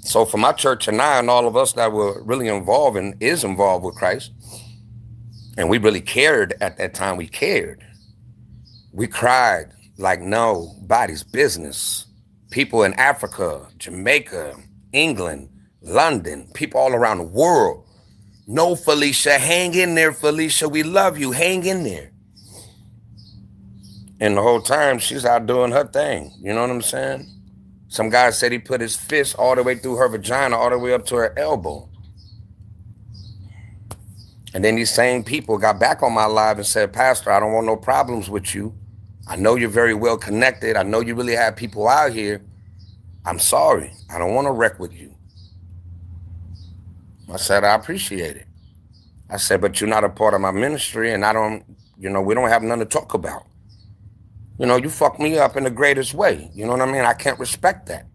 So for my church and I and all of us that were really involved and is involved with Christ, and we really cared at that time, we cared. We cried like nobody's business. People in Africa, Jamaica, England, London, people all around the world. No, Felicia, hang in there, Felicia. We love you. Hang in there. And the whole time she's out doing her thing. You know what I'm saying? Some guy said he put his fist all the way through her vagina, all the way up to her elbow. And then these same people got back on my live and said, Pastor, I don't want no problems with you. I know you're very well connected. I know you really have people out here. I'm sorry. I don't want to wreck with you. I said, I appreciate it. I said, but you're not a part of my ministry, and I don't, we don't have nothing to talk about. You fucked me up in the greatest way. You know what I mean? I can't respect that.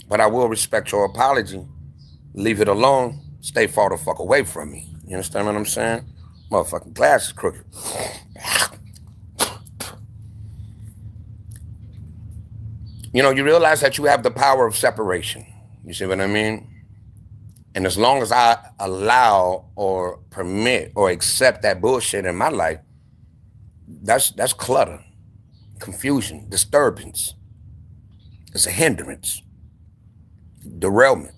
But I will respect your apology. Leave it alone. Stay far the fuck away from me. You understand what I'm saying? Motherfucking glass is crooked. You realize that you have the power of separation. You see what I mean? And as long as I allow or permit or accept that bullshit in my life, that's clutter, confusion, disturbance. It's a hindrance, derailment.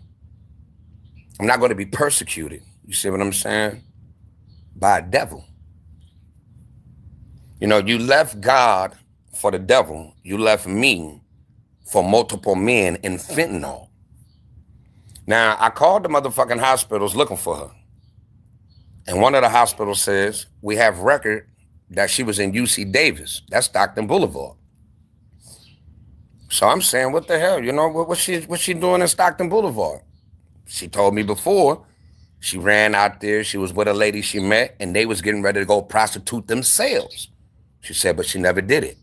I'm not going to be persecuted. You see what I'm saying? By a devil. You left God for the devil. You left me for multiple men in fentanyl. Now, I called the motherfucking hospitals looking for her. And one of the hospitals says, we have record that she was in UC Davis. That's Stockton Boulevard. So I'm saying, what the hell? What's she doing in Stockton Boulevard? She told me before, she ran out there. She was with a lady she met, and they was getting ready to go prostitute themselves. She said, but she never did it.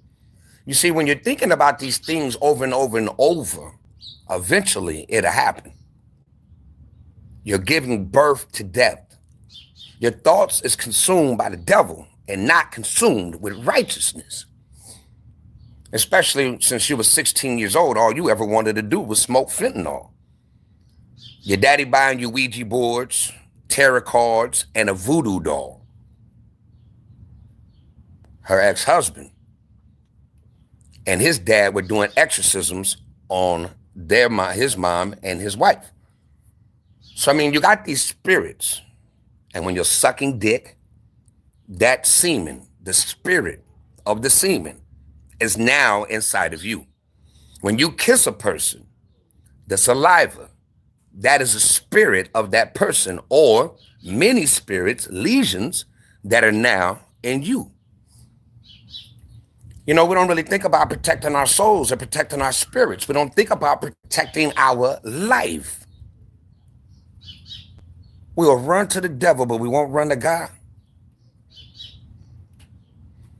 You see, when you're thinking about these things over and over and over, eventually it'll happen. You're giving birth to death. Your thoughts is consumed by the devil and not consumed with righteousness. Especially since you were 16 years old, all you ever wanted to do was smoke fentanyl. Your daddy buying you Ouija boards, tarot cards, and a voodoo doll. Her ex-husband and his dad were doing exorcisms on his mom and his wife. So, you got these spirits, and when you're sucking dick, that semen, the spirit of the semen, is now inside of you. When you kiss a person, the saliva, that is a spirit of that person, or many spirits, lesions, that are now in you. We don't really think about protecting our souls or protecting our spirits. We don't think about protecting our life. We'll run to the devil, but we won't run to God.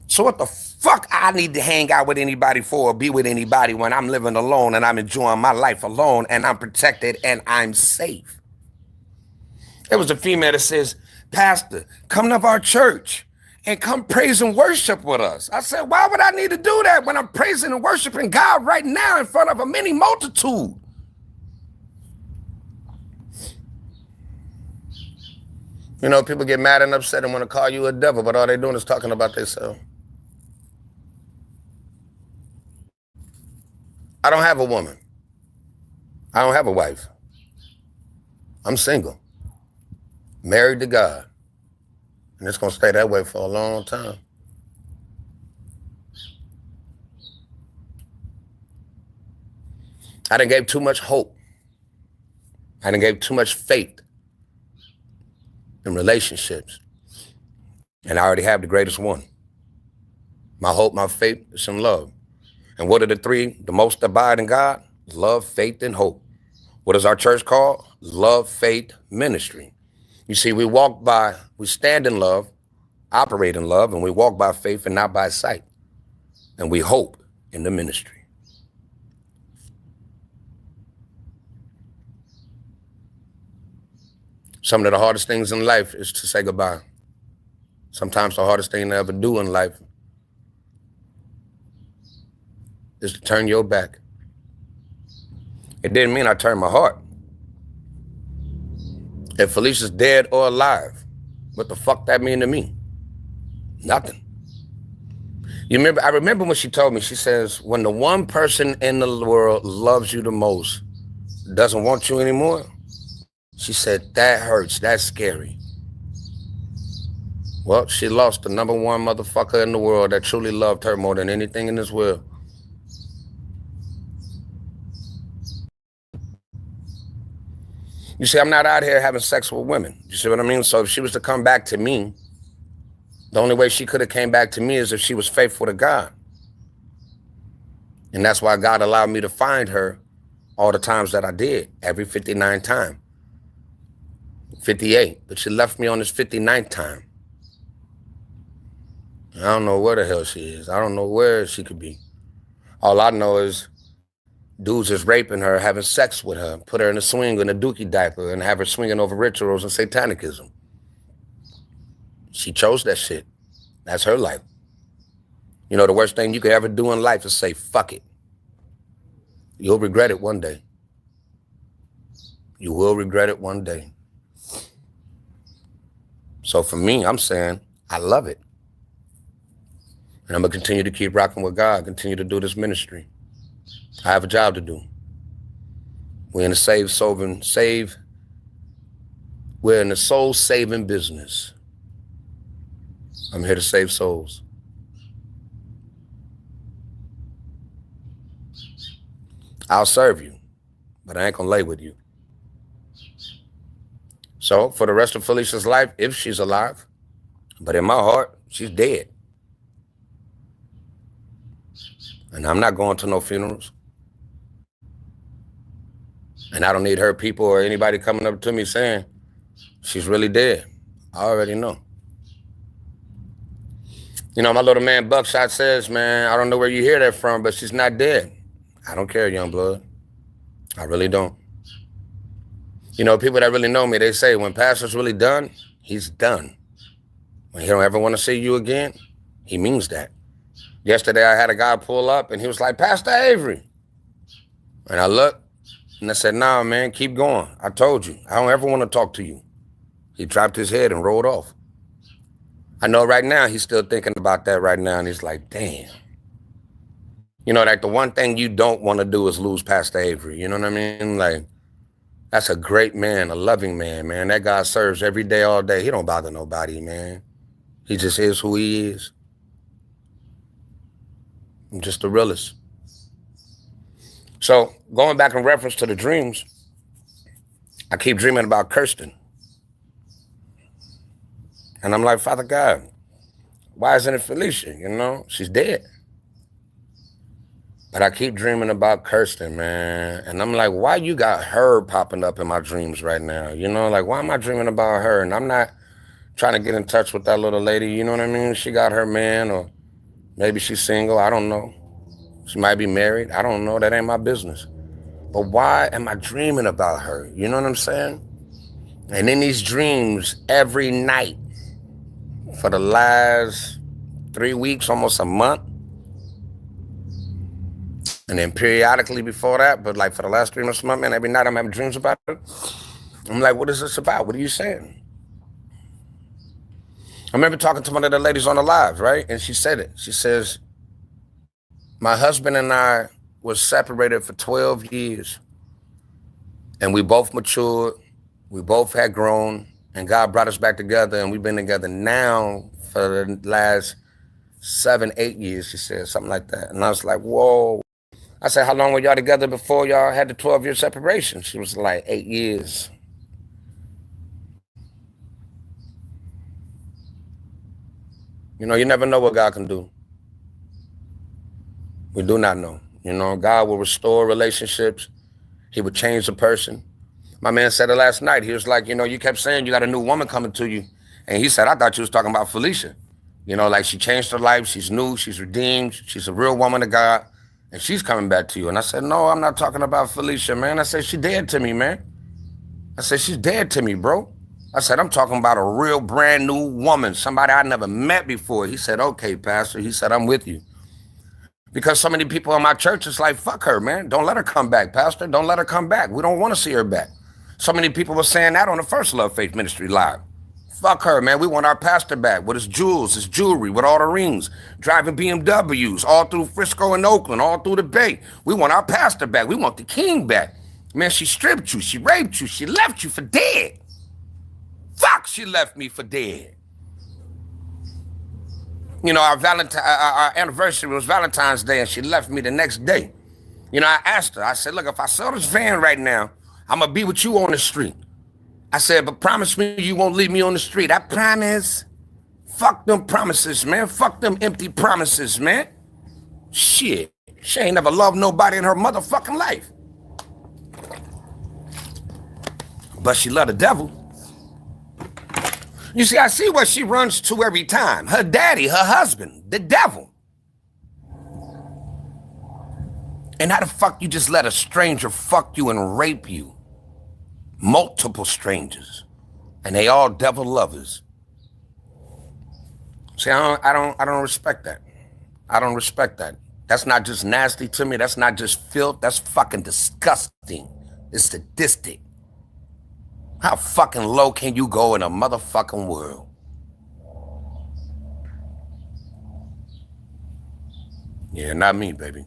So what the fuck I need to hang out with anybody for or be with anybody when I'm living alone and I'm enjoying my life alone and I'm protected and I'm safe? There was a female that says, Pastor, come to our church and come praise and worship with us. I said, why would I need to do that when I'm praising and worshiping God right now in front of a many multitude? People get mad and upset and want to call you a devil, but all they're doing is talking about themselves. I don't have a woman. I don't have a wife. I'm single, married to God, and it's going to stay that way for a long time. I done gave too much hope. I done gave too much faith in relationships. And I already have the greatest one. My hope, my faith is in love. And what are the three? The most abide in God? Love, faith, and hope. What is our church called? Love, Faith, Ministry. You see, we stand in love, operate in love, and we walk by faith and not by sight. And we hope in the ministry. Some of the hardest things in life is to say goodbye. Sometimes the hardest thing to ever do in life is to turn your back. It didn't mean I turned my heart. If Felicia's dead or alive, what the fuck that mean to me? Nothing. I remember when she told me, she says, when the one person in the world loves you the most doesn't want you anymore, she said, that hurts, that's scary. Well, she lost the number one motherfucker in the world that truly loved her more than anything in this world. You see, I'm not out here having sex with women. You see what I mean? So if she was to come back to me, the only way she could have came back to me is if she was faithful to God. And that's why God allowed me to find her all the times that I did, every 59 time. 58, but she left me on this 59th time. I don't know where the hell she is. I don't know where she could be. All I know is dudes is raping her, having sex with her, put her in a swing in a dookie diaper and have her swinging over rituals and satanicism. She chose that shit. That's her life. You know, the worst thing you could ever do in life is say, fuck it. You'll regret it one day. You will regret it one day. So for me, I'm saying, I love it. And I'm going to continue to keep rocking with God, continue to do this ministry. I have a job to do. We're in the we're in the soul-saving business. I'm here to save souls. I'll serve you, but I ain't gonna lay with you. So for the rest of Felicia's life, if she's alive, but in my heart, she's dead. And I'm not going to no funerals. And I don't need her people or anybody coming up to me saying she's really dead. I already know. You know, my little man Buckshot says, man, I don't know where you hear that from, but she's not dead. I don't care, young blood. I really don't. You know, people that really know me, they say when Pastor's really done, he's done. When he don't ever want to see you again, he means that. Yesterday, I had a guy pull up and he was like, Pastor Avery. And I looked and I said, nah, man, keep going. I told you, I don't ever want to talk to you. He dropped his head and rolled off. I know right now he's still thinking about that right now. And he's like, damn. You know, like the one thing you don't want to do is lose Pastor Avery. You know what I mean? Like, that's a great man, a loving man, man. That guy serves every day, all day. He don't bother nobody, man. He just is who he is. I'm just the realest. So going back in reference to the dreams, I keep dreaming about Kirsten. And I'm like, Father God, why isn't it Felicia? You know, she's dead. But I keep dreaming about Kirsten, man. And I'm like, why you got her popping up in my dreams right now? You know, like, why am I dreaming about her? And I'm not trying to get in touch with that little lady. You know what I mean? She got her man, or maybe she's single. I don't know. She might be married. I don't know. That ain't my business. But why am I dreaming about her? You know what I'm saying? And in these dreams, every night for the last 3 weeks, almost a month, and then periodically before that, but like for the last 3 months, a month, man, every night I'm having dreams about her. I'm like, what is this about? What are you saying? I remember talking to one of the ladies on the live, right? And she said it. She says, my husband and I were separated for 12 years. And we both matured. We both had grown. And God brought us back together. And we've been together now for the last 7, 8 years, she said, something like that. And I was like, whoa. I said, how long were y'all together before y'all had the 12-year separation? She was like, 8 years. You know, you never know what God can do. We do not know. You know, God will restore relationships. He would change the person. My man said it last night. He was like, you know, you kept saying you got a new woman coming to you. And he said, I thought you was talking about Felicia. You know, like she changed her life. She's new. She's redeemed. She's a real woman of God. And she's coming back to you. And I said, no, I'm not talking about Felicia, man. I said, she's dead to me, man. I said, she's dead to me, bro. I said, I'm talking about a real brand new woman, somebody I never met before. He said, okay, Pastor. He said, I'm with you. Because so many people in my church is like, fuck her, man. Don't let her come back, Pastor. Don't let her come back. We don't want to see her back. So many people were saying that on the first Love Faith Ministry Live. Fuck her, man. We want our pastor back with his jewels, his jewelry, with all the rings, driving BMWs all through Frisco and Oakland, all through the Bay. We want our pastor back. We want the king back. Man, she stripped you. She raped you. She left you for dead. Fuck, she left me for dead. You know, our anniversary was Valentine's Day, and she left me the next day. You know, I asked her, I said, look, if I sell this van right now, I'm going to be with you on the street. I said, but promise me you won't leave me on the street. I promise. Fuck them promises, man. Fuck them empty promises, man. Shit. She ain't never loved nobody in her motherfucking life. But she loved the devil. You see, I see what she runs to every time. Her daddy, her husband, the devil. And how the fuck you just let a stranger fuck you and rape you? Multiple strangers, and they all devil lovers. See, I don't respect that. I don't respect that. That's not just nasty to me. That's not just filth. That's fucking disgusting. It's sadistic. How fucking low can you go in a motherfucking world? Yeah, not me, baby.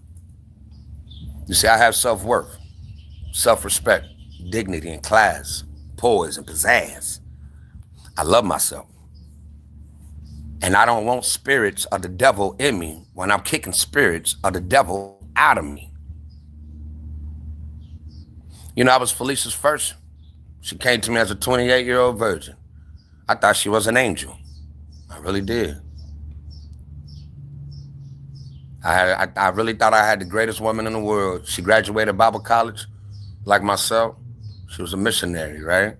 You see, I have self-worth, self-respect, dignity and class, poise and pizzazz. I love myself. And I don't want spirits of the devil in me when I'm kicking spirits of the devil out of me. You know, I was Felicia's first. She came to me as a 28-year-old virgin. I thought she was an angel. I really did. I really thought I had the greatest woman in the world. She graduated Bible college like myself. She was a missionary, right?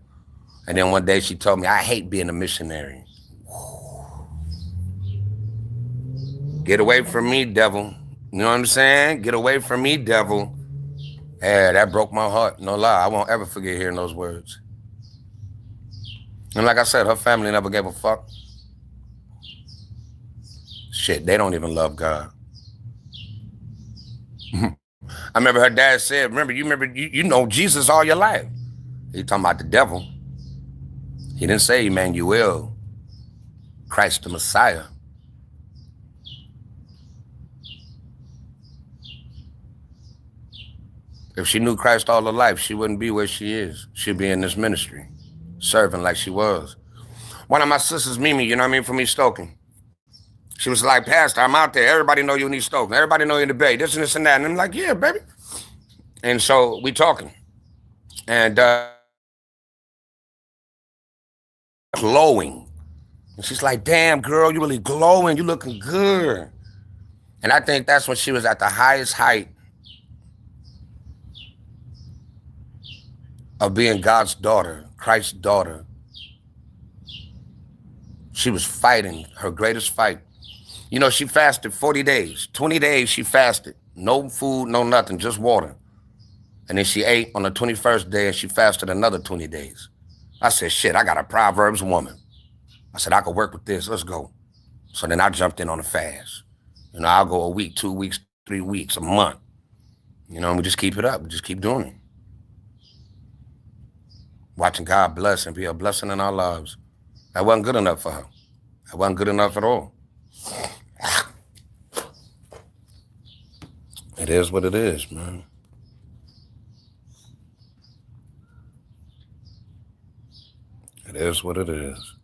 And then one day she told me, I hate being a missionary. Get away from me, devil. You know what I'm saying? Get away from me, devil. Yeah, that broke my heart. No lie. I won't ever forget hearing those words. And like I said, her family never gave a fuck. Shit, they don't even love God. I remember her dad said, you know Jesus all your life. He talking about the devil. He didn't say Emmanuel, Christ the Messiah. If she knew Christ all her life, she wouldn't be where she is. She'd be in this ministry, serving like she was. One of my sisters, Mimi, you know what I mean, from East Stoking. She was like, Pastor, I'm out there. Everybody know you in East Stoking. Everybody know you in the Bay. This and this and that. And I'm like, yeah, baby. And so we talking. And glowing. And she's like, damn, girl, you really glowing. You looking good. And I think that's when she was at the highest height of being God's daughter, Christ's daughter. She was fighting her greatest fight. You know, she fasted 40 days, 20 days she fasted. No food, no nothing, just water. And then she ate on the 21st day and she fasted another 20 days. I said, shit, I got a Proverbs woman. I said, I could work with this, let's go. So then I jumped in on a fast. You know, I'll go a week, 2 weeks, 3 weeks, a month. You know, and we just keep it up, we just keep doing it. Watching God bless and be a blessing in our lives. That wasn't good enough for her. That wasn't good enough at all. It is what it is, man. It is what it is.